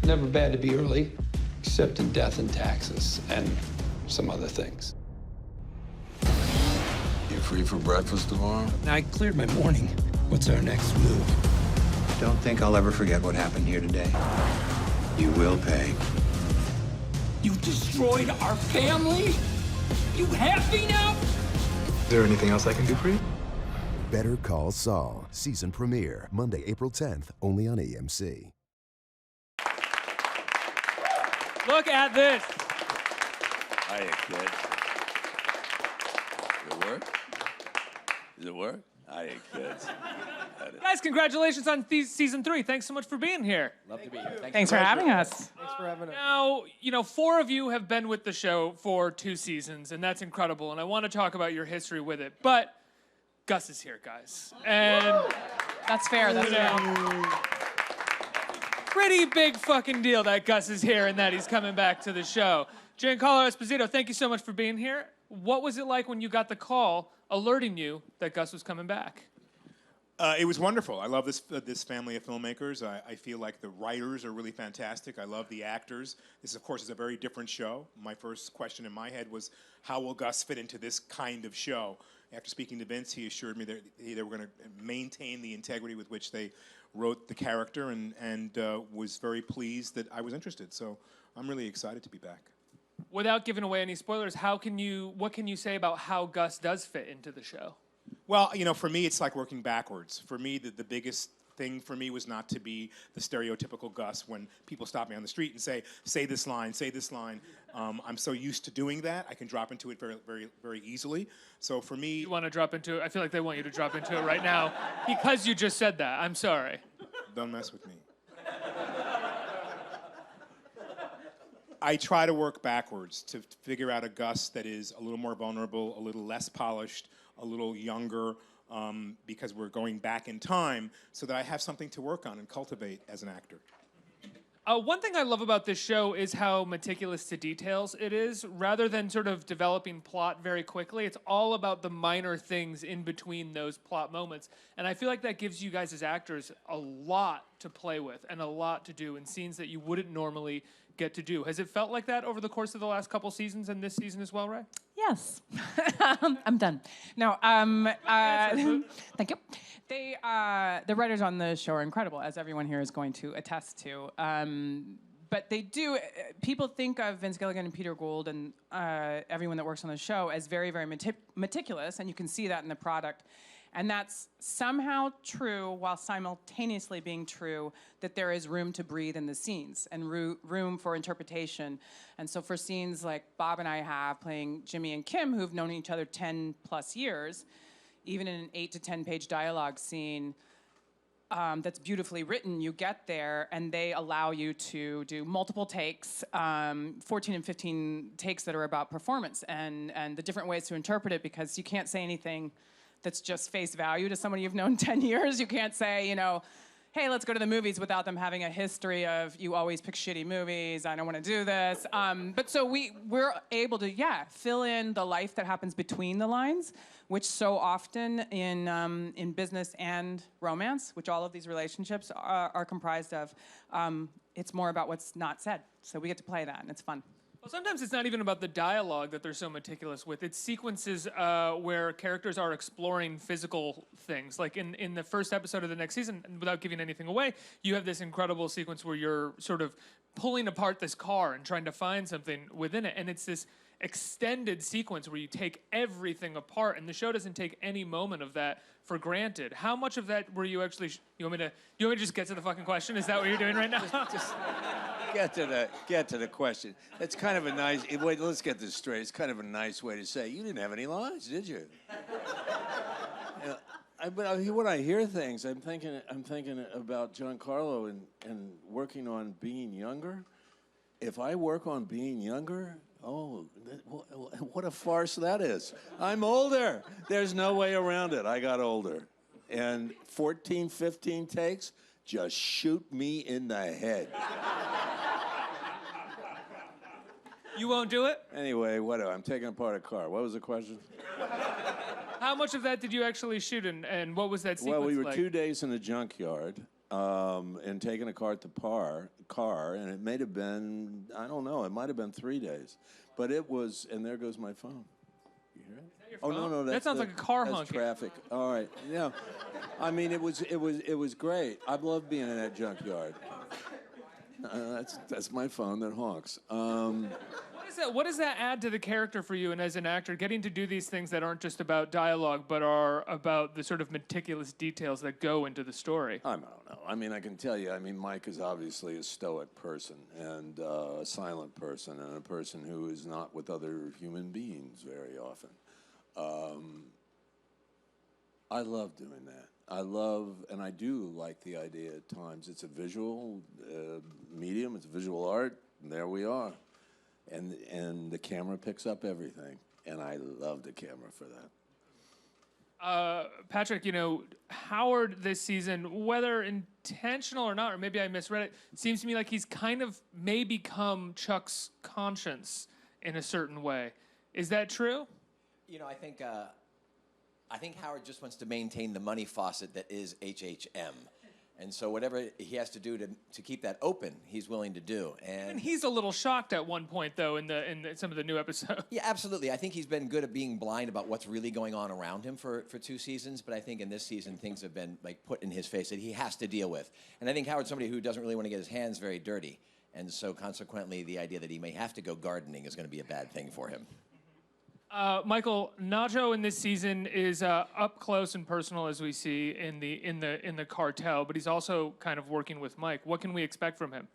Never bad to be early, except in death and taxes and some other things. You free for breakfast tomorrow? I cleared my morning. What's our next move? Don't think I'll ever forget what happened here today. You will pay. You destroyed our family? You happy now? Is there anything else I can do for you? Better Call Saul, season premiere, Monday, April 10th, only on AMC. Look at this. Hiya, kid. Does it work? Does it work? Hiya, kids. Guys, congratulations on season 3. Thanks so much for being here. Love to be here. Thanks for having us. Thanks for having us. Now, 4 of you have been with the show for 2 seasons, and that's incredible, and I want to talk about your history with it. But Gus is here, guys. And That's fair. That's fair. pretty big fucking deal that Gus is here and that he's coming back to the show. Giancarlo Esposito, thank you so much for being here. What was it like when you got the call alerting you that Gus was coming back? It was wonderful. I love this family of filmmakers. I feel like the writers are really fantastic. I love the actors. This, of course, is a very different show. My first question in my head was, how will Gus fit into this kind of show? After speaking to Vince, he assured me that they were going to maintain the integrity with which they wrote the character, and was very pleased that I was interested. So I'm really excited to be back. Without giving away any spoilers, what can you say about how Gus does fit into the show? Well, for me, it's like working backwards. For me, the biggest thing for me was not to be the stereotypical Gus when people stop me on the street and say this line, say this line. I'm so used to doing that, I can drop into it very, very, very easily. So for me... You want to drop into it? I feel like they want you to drop into it right now because you just said that. I'm sorry. Don't mess with me. I try to work backwards to figure out a Gus that is a little more vulnerable, a little less polished, a little younger, because we're going back in time, so that I have something to work on and cultivate as an actor. One thing I love about this show is how meticulous to details it is. Rather than sort of developing plot very quickly, it's all about the minor things in between those plot moments. And I feel like that gives you guys as actors a lot to play with and a lot to do in scenes that you wouldn't normally get to do. Has it felt like that over the course of the last couple seasons and this season as well, Ray? Yes. I'm done. No, thank you. The writers on the show are incredible, as everyone here is going to attest to. But they do, people think of Vince Gilligan and Peter Gould and everyone that works on the show as very, very meticulous, and you can see that in the product. And that's somehow true while simultaneously being true that there is room to breathe in the scenes and room for interpretation. And so for scenes like Bob and I have playing Jimmy and Kim, who've known each other 10 plus years, even in an 8 to 10 page dialogue scene that's beautifully written, you get there and they allow you to do multiple takes, 14 and 15 takes that are about performance and the different ways to interpret it, because you can't say anything that's just face value to someone you've known 10 years. You can't say, hey, let's go to the movies without them having a history of, you always pick shitty movies, I don't want to do this. But so we're able to, fill in the life that happens between the lines, which so often in business and romance, which all of these relationships are comprised of, it's more about what's not said. So we get to play that, and it's fun. Well, sometimes it's not even about the dialogue that they're so meticulous with. It's sequences where characters are exploring physical things. Like in the first episode of the next season, and without giving anything away, you have this incredible sequence where you're sort of pulling apart this car and trying to find something within it. And it's this extended sequence where you take everything apart, and the show doesn't take any moment of that for granted. How much of that were you actually... You want me to just get to the fucking question? Is that what you're doing right now? Just get to the question. It's kind of a nice... Wait, let's get this straight. It's kind of a nice way to say, you didn't have any lines, did you? But when I hear things, I'm thinking about Giancarlo and working on being younger. If I work on being younger, what a farce that is. I'm older. There's no way around it. I got older. And 14, 15 takes, just shoot me in the head. You won't do it? Anyway, I'm taking apart a car. What was the question? How much of that did you actually shoot, and what was that sequence like? Well, we were 2 days in the junkyard, and taken a car to car, and it may have been, I don't know, it might have been 3 days. But it was, and there goes my phone. You hear it? Is that your Oh, phone? no, That sounds like a car that's honking. traffic. All right, yeah. I mean, it was great. I love being in that junkyard. That's my phone that honks. What does that add to the character for you and as an actor, getting to do these things that aren't just about dialogue, but are about the sort of meticulous details that go into the story? I don't know. I mean, I can tell you, I mean, Mike is obviously a stoic person and a silent person and a person who is not with other human beings very often. I love doing that. I love, and I do like the idea at times. It's a visual medium, it's visual art, and there we are. And the camera picks up everything, and I love the camera for that. Patrick, you know, Howard this season, whether intentional or not, or maybe I misread it, seems to me like he's kind of may become Chuck's conscience in a certain way. Is that true? You know, I think Howard just wants to maintain the money faucet that is HHM. And so whatever he has to do to keep that open, he's willing to do. And he's a little shocked at one point, though, in some of the new episodes. Yeah, absolutely. I think he's been good at being blind about what's really going on around him for 2 seasons. But I think in this season, things have been like put in his face that he has to deal with. And I think Howard's somebody who doesn't really want to get his hands very dirty. And so consequently, the idea that he may have to go gardening is going to be a bad thing for him. Michael, Nacho in this season is up close and personal, as we see in the cartel, but he's also kind of working with Mike. What can we expect from him?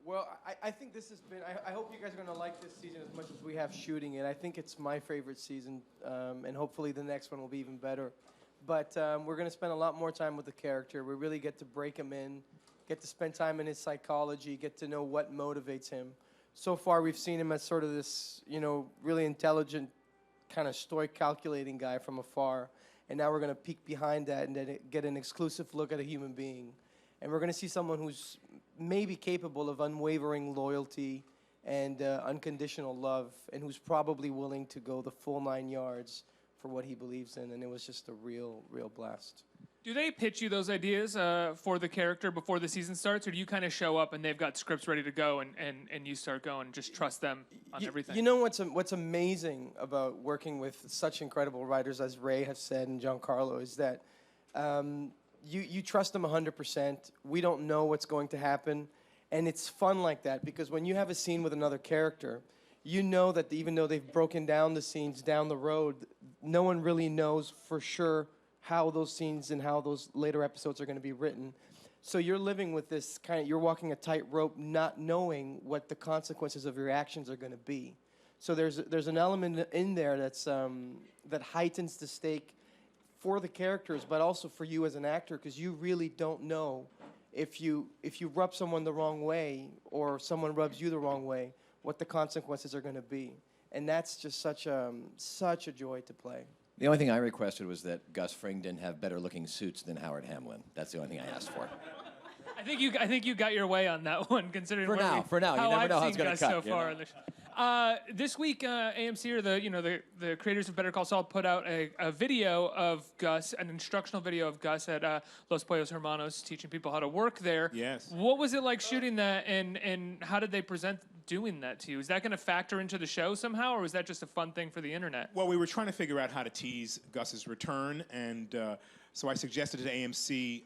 Well, I think this has been. I hope you guys are going to like this season as much as we have shooting it. I think it's my favorite season, and hopefully the next one will be even better. But we're going to spend a lot more time with the character. We really get to break him in, get to spend time in his psychology, get to know what motivates him. So far, we've seen him as sort of this, you know, really intelligent, kind of stoic, calculating guy from afar. And now we're going to peek behind that and then get an exclusive look at a human being. And we're going to see someone who's maybe capable of unwavering loyalty and unconditional love, and who's probably willing to go the full 9 yards for what he believes in. And it was just a real, real blast. Do they pitch you those ideas for the character before the season starts, or do you kind of show up and they've got scripts ready to go and you start going, just trust them on everything? You know what's amazing about working with such incredible writers as Ray has said and Giancarlo is that you trust them 100%. We don't know what's going to happen, and it's fun like that because when you have a scene with another character, you know that even though they've broken down the scenes down the road, no one really knows for sure how those scenes and how those later episodes are going to be written. So you're living with this you're walking a tightrope not knowing what the consequences of your actions are going to be. So there's an element in there that's that heightens the stake for the characters, but also for you as an actor, because you really don't know if you rub someone the wrong way or someone rubs you the wrong way, what the consequences are going to be. And that's just such a joy to play. The only thing I requested was that Gus Fring didn't have better-looking suits than Howard Hamlin. That's the only thing I asked for. I think you got your way on that one, considering For now, you how never I've know how seen it's going to Gus cut. so far on the show. This week, AMC or the creators of Better Call Saul put out a video of Gus, an instructional video of Gus at Los Pollos Hermanos, teaching people how to work there. Yes. What was it like shooting that, and how did they present doing that to you? Is that going to factor into the show somehow, or was that just a fun thing for the internet? Well, we were trying to figure out how to tease Gus's return, and so I suggested to AMC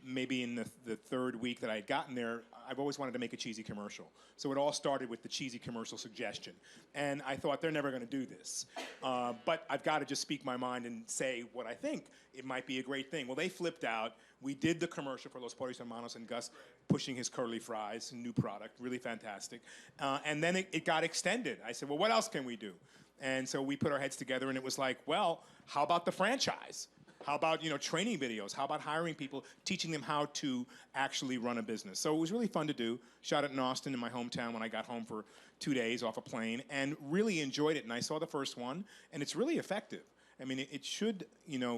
maybe in the third week that I had gotten there, I've always wanted to make a cheesy commercial. So it all started with the cheesy commercial suggestion. And I thought, they're never going to do this. But I've got to just speak my mind and say what I think. It might be a great thing. Well, they flipped out. We did the commercial for Los Pollos Hermanos and Gus pushing his curly fries, a new product, really fantastic. And then it got extended. I said, well, what else can we do? And so we put our heads together, and it was like, well, how about the franchise? How about, training videos? How about hiring people, teaching them how to actually run a business? So it was really fun to do. Shot it in Austin, in my hometown, when I got home for 2 days off a plane, and really enjoyed it. And I saw the first one, and it's really effective. I mean, it should,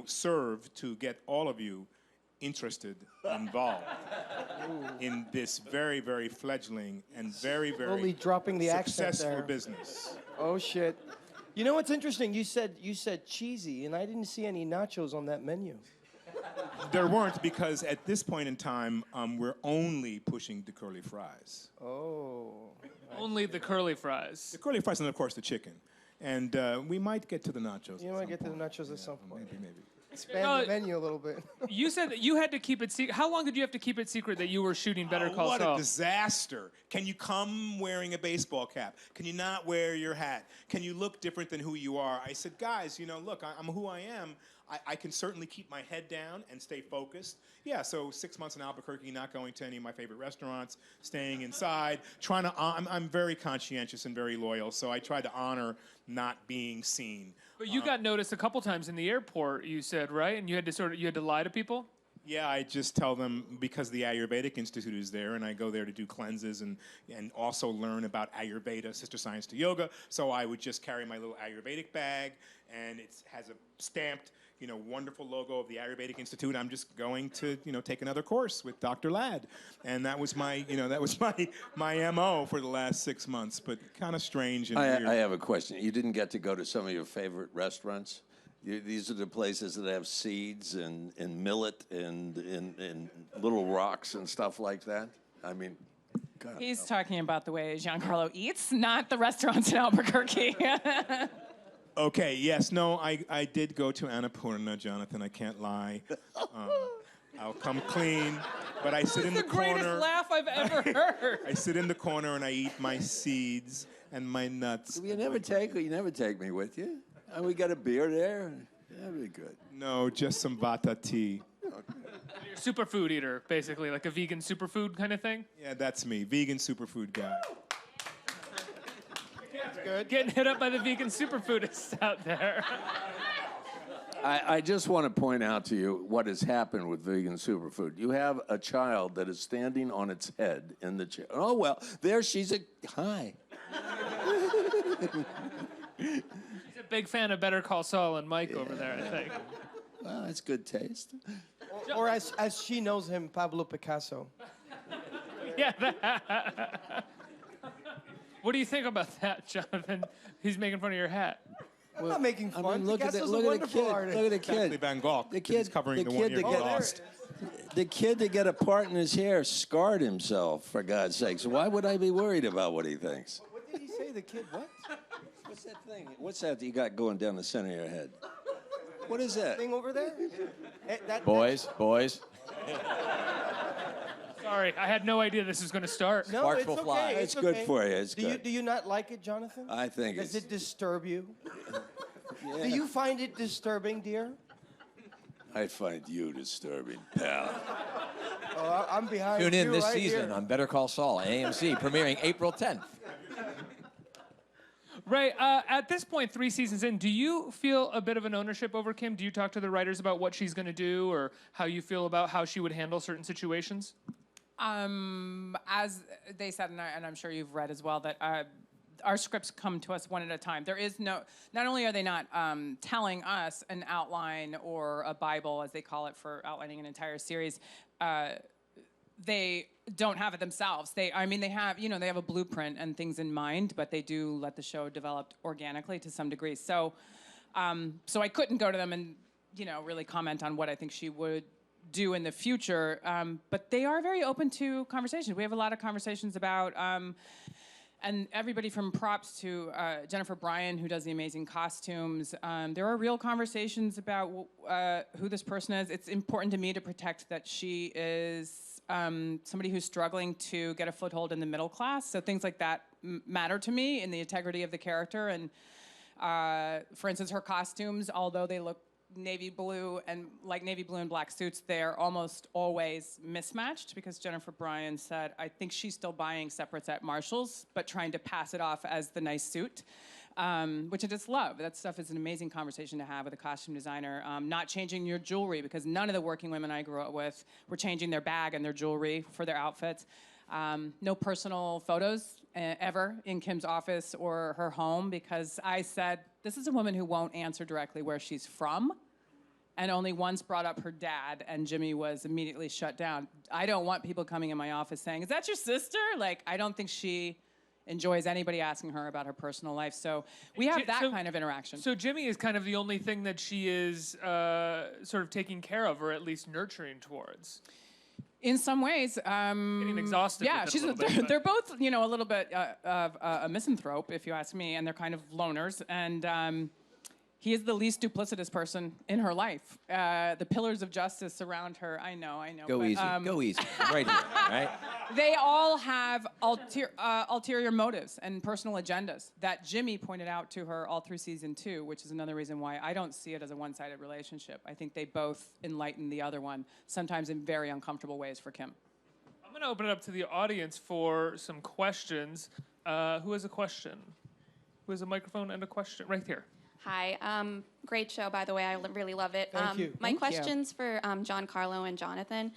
serve to get all of you interested, involved in this very, very fledgling and very, very Only dropping the accent successful there. business. Oh shit! You know what's interesting? You said cheesy, and I didn't see any nachos on that menu. There weren't, because at this point in time, we're only pushing the curly fries. Oh. Only the curly fries. The curly fries and, of course, the chicken. And we might get to the nachos. You might get to the nachos at some point. Maybe. Expand the menu a little bit. You said that you had to keep it secret. How long did you have to keep it secret that you were shooting Better Call What Saul? a disaster. Can you come wearing a baseball cap? Can you not wear your hat? Can you look different than who you are? I said, guys, look, I'm who I am. I can certainly keep my head down and stay focused. Yeah, so 6 months in Albuquerque, not going to any of my favorite restaurants, staying inside, trying to, I'm very conscientious and very loyal, so I tried to honor not being seen. But you got noticed a couple times in the airport, you said, right? And you had to lie to people? Yeah, I just tell them, because the Ayurvedic Institute is there, and I go there to do cleanses and also learn about Ayurveda, Sister Science to Yoga. So I would just carry my little Ayurvedic bag, and it has a stamped, wonderful logo of the Ayurvedic Institute. I'm just going to, take another course with Dr. Ladd, and that was my, my MO for the last 6 months. But kind of strange and weird. I have a question. You didn't get to go to some of your favorite restaurants? These are the places that have seeds and millet and little rocks and stuff like that? I mean, God. He's talking about the way Giancarlo eats, not the restaurants in Albuquerque. Okay, yes, no, I did go to Annapurna, Jonathan, I can't lie. I'll come clean, but I sit in the corner. That's the greatest laugh I've ever heard. I sit in the corner and I eat my seeds and my nuts. You never take me with you. And we got a beer there. That'd be good. No, just some vata tea. You're a superfood eater, basically, like a vegan superfood kind of thing? Yeah, that's me, vegan superfood guy. Good. Getting hit up by the vegan superfoodists out there. I just want to point out to you what has happened with vegan superfood. You have a child that is standing on its head in the chair. Oh, well, there she's hi. He's a big fan of Better Call Saul and Mike over there, I think. Well, that's good taste. Or as she knows him, Pablo Picasso. Yeah. What do you think about that, Jonathan? He's making fun of your hat. I'm not making fun. I mean, look at the kid. Artist. Look at the kid. Exactly Van Gogh. The He's kid covering the the kid 1 year that get lost. The kid that got a part in his hair scarred himself, for God's sakes. Why would I be worried about what he thinks? What did he say? The kid what? What's that thing? What's that you got going down the center of your head? What is that? Thing over there? Boys. Sorry, I had no idea this was going to start. No, Sparks it's will okay. fly. It's good for you. It's do good. Do you not like it, Jonathan? I think Does it's... it disturb you? Yeah. Do you find it disturbing, dear? I find you disturbing, pal. Oh, I'm behind Tune in you this right season here. on Better Call Saul on AMC, premiering April 10th. Ray, at this point, 3 seasons in, do you feel a bit of an ownership over Kim? Do you talk to the writers about what she's going to do or how you feel about how she would handle certain situations? As they said, and I'm sure you've read as well, that our scripts come to us one at a time. There is not only are they not telling us an outline or a Bible, as they call it, for outlining an entire series, they don't have it themselves. They have a blueprint and things in mind, but they do let the show develop organically to some degree. So I couldn't go to them and, really comment on what I think she would do in the future, but they are very open to conversations. We have a lot of conversations about, and everybody from props to Jennifer Bryan, who does the amazing costumes. There are real conversations about who this person is. It's important to me to protect that she is somebody who's struggling to get a foothold in the middle class. So things like that matter to me in the integrity of the character. And for instance, her costumes, although they look navy blue and black suits, they're almost always mismatched because Jennifer Bryan said, I think she's still buying separates at Marshall's, but trying to pass it off as the nice suit, which I just love. That stuff is an amazing conversation to have with a costume designer. Not changing your jewelry, because none of the working women I grew up with were changing their bag and their jewelry for their outfits. No personal photos ever in Kim's office or her home, because I said, this is a woman who won't answer directly where she's from, and only once brought up her dad, and Jimmy was immediately shut down. I don't want people coming in my office saying, is that your sister? Like, I don't think she enjoys anybody asking her about her personal life. So we have that kind of interaction. So Jimmy is kind of the only thing that she is sort of taking care of, or at least nurturing towards. In some ways, getting exhausted. Yeah, with it a little bit, they're both, a little bit of a misanthrope, if you ask me, and they're kind of loners. And he is the least duplicitous person in her life. The pillars of justice surround her. I know. Go but, easy. Go easy. Right here. Right. They all have ulterior motives and personal agendas that Jimmy pointed out to her all through season 2, which is another reason why I don't see it as a one-sided relationship. I think they both enlighten the other one, sometimes in very uncomfortable ways for Kim. I'm going to open it up to the audience for some questions. Who has a question? Who has a microphone and a question? Right here. Hi. Great show, by the way. I really love it. Thank you. My question's for Giancarlo and Jonathan.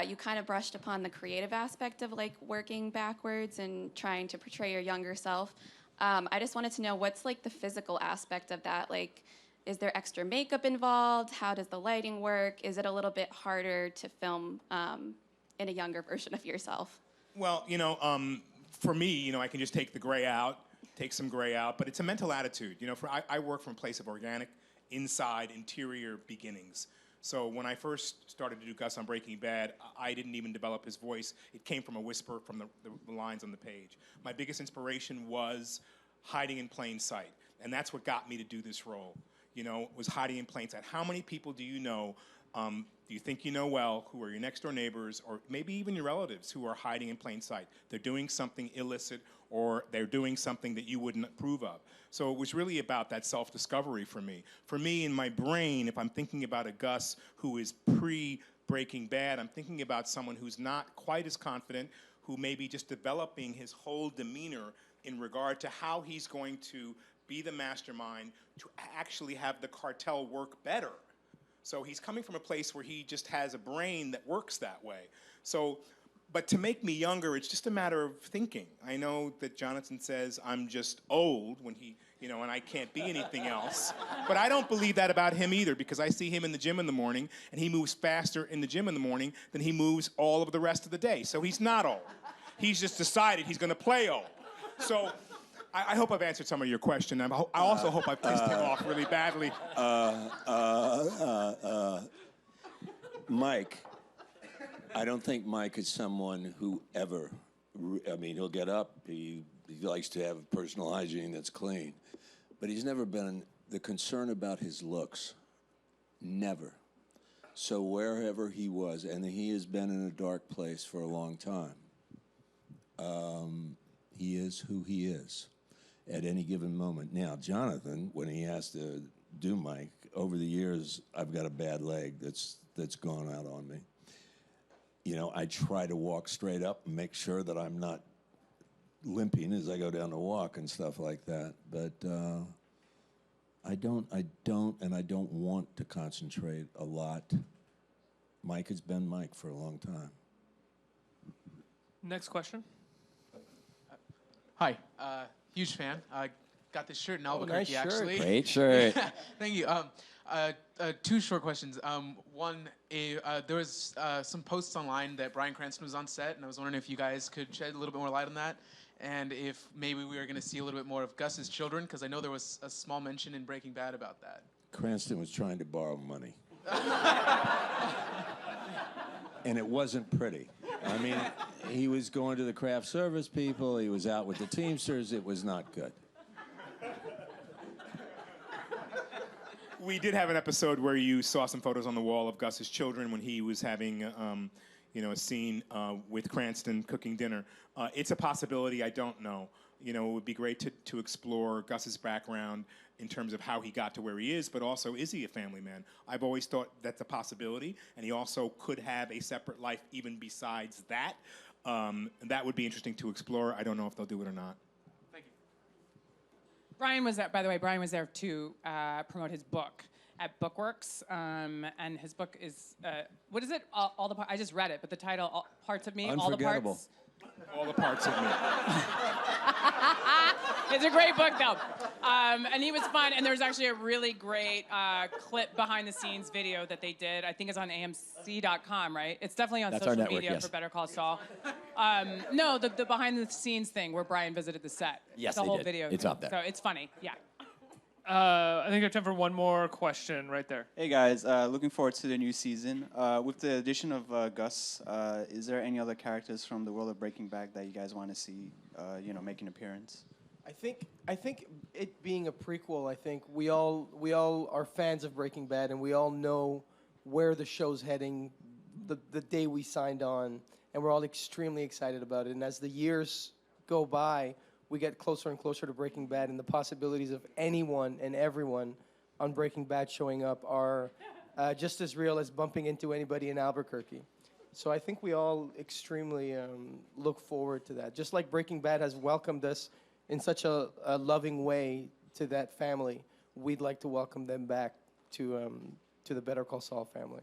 You kind of brushed upon the creative aspect of like working backwards and trying to portray your younger self. I just wanted to know what's like the physical aspect of that. Like, is there extra makeup involved? How does the lighting work? Is it a little bit harder to film in a younger version of yourself? Well, for me, I can just take the gray out. Take some gray out, but it's a mental attitude. I work from a place of organic, inside, interior beginnings. So when I first started to do Gus on Breaking Bad, I didn't even develop his voice. It came from a whisper from the lines on the page. My biggest inspiration was hiding in plain sight, and that's what got me to do this role. Was hiding in plain sight. How many people do you know, do you think you know well, who are your next door neighbors, or maybe even your relatives who are hiding in plain sight? They're doing something illicit, or they're doing something that you wouldn't approve of. So it was really about that self-discovery for me. For me, in my brain, if I'm thinking about a Gus who is pre-Breaking Bad, I'm thinking about someone who's not quite as confident, who may be just developing his whole demeanor in regard to how he's going to be the mastermind to actually have the cartel work better. So he's coming from a place where he just has a brain that works that way. But to make me younger, it's just a matter of thinking. I know that Jonathan says I'm just old when and I can't be anything else. But I don't believe that about him either, because I see him in the gym in the morning, and he moves faster in the gym in the morning than he moves all of the rest of the day. So he's not old. He's just decided he's going to play old. So I hope I've answered some of your question. I also hope I've pissed him off really badly. Mike, I don't think Mike is someone who ever, he'll get up, he likes to have personal hygiene that's clean, but he's never been the concern about his looks. Never. So wherever he was, and he has been in a dark place for a long time, he is who he is at any given moment. Now, Jonathan, when he has to do Mike, over the years, I've got a bad leg that's gone out on me. I try to walk straight up and make sure that I'm not limping as I go down the walk and stuff like that. But I don't want to concentrate a lot. Mike has been Mike for a long time. Next question. Hi, huge fan. Got this shirt in Albuquerque, nice shirt. actually. Great shirt. Thank you. Two short questions. One, there was some posts online that Bryan Cranston was on set, and I was wondering if you guys could shed a little bit more light on that, and if maybe we were going to see a little bit more of Gus's children, because I know there was a small mention in Breaking Bad about that. Cranston was trying to borrow money. And it wasn't pretty. He was going to the craft service people. He was out with the Teamsters. It was not good. We did have an episode where you saw some photos on the wall of Gus's children when he was having, a scene with Cranston cooking dinner. It's a possibility. I don't know. It would be great to explore Gus's background in terms of how he got to where he is, but also, is he a family man? I've always thought that's a possibility, and he also could have a separate life even besides that. That would be interesting to explore. I don't know if they'll do it or not. Thank you. Brian was there, by the way, Brian was there to promote his book at Bookworks, and his book is, what is it? All the I just read it, but the title, Parts of Me, All the Unforgettable. Parts. All the parts of me. It's a great book, though. And he was fun. And there was actually a really great clip behind the scenes video that they did. I think it's on AMC.com, right? It's definitely on That's our social network, media yes. for Better Call Saul. No, the behind the scenes thing where Brian visited the set. Yes, the they whole did. video. It's thing. up there. So it's funny. Yeah. I think I have time for one more question right there. Hey guys, looking forward to the new season. With the addition of Gus, is there any other characters from the world of Breaking Bad that you guys want to see, make an appearance? I think it being a prequel, I think we all are fans of Breaking Bad, and we all know where the show's heading the day we signed on, and we're all extremely excited about it. And as the years go by, we get closer and closer to Breaking Bad, and the possibilities of anyone and everyone on Breaking Bad showing up are just as real as bumping into anybody in Albuquerque. So I think we all extremely look forward to that. Just like Breaking Bad has welcomed us in such a loving way to that family, we'd like to welcome them back to the Better Call Saul family.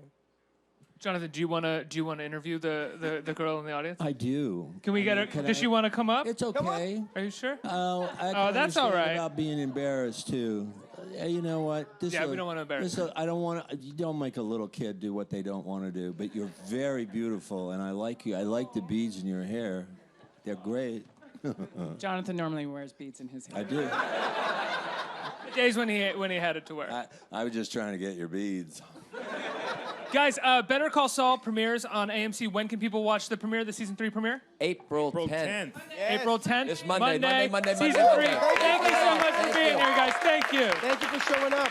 Jonathan, do you want to interview the girl in the audience? I do. Can we get her? Does she want to come up? It's okay. Are you sure? Oh, that's all right. About being embarrassed too. You know what? We don't want to embarrass. I don't want to. You don't make a little kid do what they don't want to do. But you're very beautiful, and I like you. I like the beads in your hair. They're great. Jonathan normally wears beads in his hair. I do. The days when he had it to wear. I was just trying to get your beads. Guys, Better Call Saul premieres on AMC. When can people watch the premiere, the season 3 premiere? April 10th. Yes. April 10th. This Monday. Season 3. Thank you so much for being here, guys. Thank you. Thank you for showing up.